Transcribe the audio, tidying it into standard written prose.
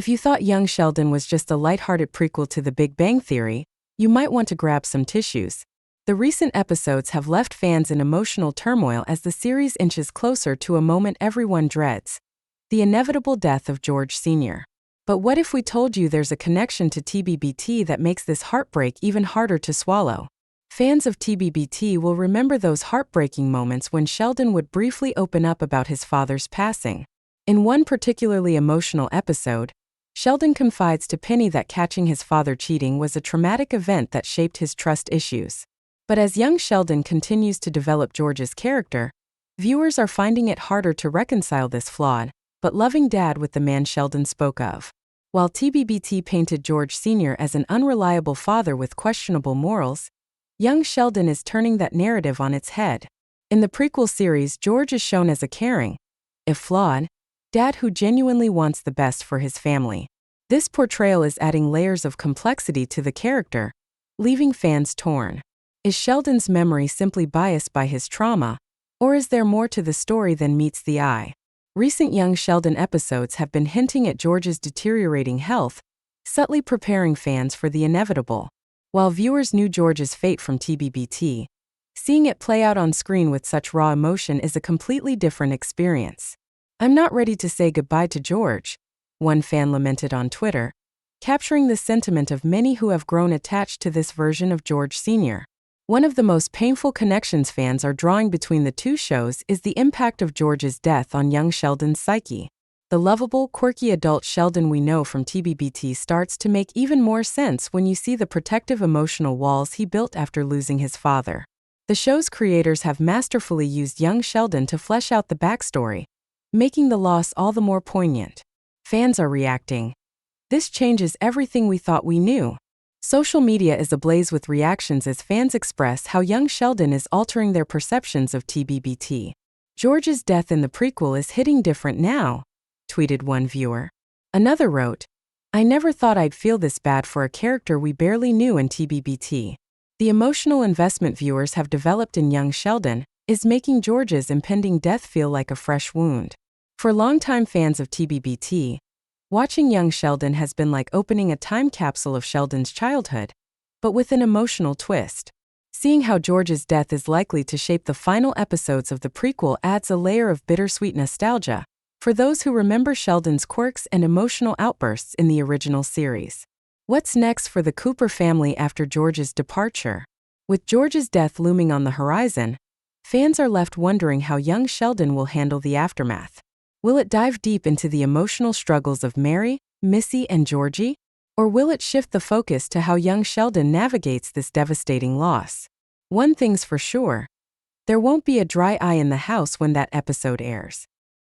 If you thought young Sheldon was just a lighthearted prequel to The Big Bang Theory, you might want to grab some tissues. The recent episodes have left fans in emotional turmoil as the series inches closer to a moment everyone dreads: the inevitable death of George Sr. But what if we told you there's a connection to TBBT that makes this heartbreak even harder to swallow? Fans of TBBT will remember those heartbreaking moments when Sheldon would briefly open up about his father's passing. In one particularly emotional episode, Sheldon confides to Penny that catching his father cheating was a traumatic event that shaped his trust issues. But as young Sheldon continues to develop George's character, viewers are finding it harder to reconcile this flawed but loving dad with the man Sheldon spoke of. While TBBT painted George Sr. as an unreliable father with questionable morals, young Sheldon is turning that narrative on its head. In the prequel series, George is shown as a caring, if flawed, dad who genuinely wants the best for his family. This portrayal is adding layers of complexity to the character, leaving fans torn. Is Sheldon's memory simply biased by his trauma, or is there more to the story than meets the eye? Recent young Sheldon episodes have been hinting at George's deteriorating health, subtly preparing fans for the inevitable. While viewers knew George's fate from TBBT, seeing it play out on screen with such raw emotion is a completely different experience. "I'm not ready to say goodbye to George," one fan lamented on Twitter, capturing the sentiment of many who have grown attached to this version of George Sr. One of the most painful connections fans are drawing between the two shows is the impact of George's death on young Sheldon's psyche. The lovable, quirky adult Sheldon we know from TBBT starts to make even more sense when you see the protective emotional walls he built after losing his father. The show's creators have masterfully used young Sheldon to flesh out the backstory, making the loss all the more poignant. Fans are reacting. "This changes everything we thought we knew." Social media is ablaze with reactions as fans express how young Sheldon is altering their perceptions of TBBT. "George's death in the prequel is hitting different now," tweeted one viewer. Another wrote, "I never thought I'd feel this bad for a character we barely knew in TBBT." The emotional investment viewers have developed in young Sheldon is making George's impending death feel like a fresh wound. For longtime fans of TBBT, watching young Sheldon has been like opening a time capsule of Sheldon's childhood, but with an emotional twist. Seeing how George's death is likely to shape the final episodes of the prequel adds a layer of bittersweet nostalgia for those who remember Sheldon's quirks and emotional outbursts in the original series. What's next for the Cooper family after George's departure? With George's death looming on the horizon, fans are left wondering how young Sheldon will handle the aftermath. Will it dive deep into the emotional struggles of Mary, Missy, and Georgie? Or will it shift the focus to how young Sheldon navigates this devastating loss? One thing's for sure: there won't be a dry eye in the house when that episode airs.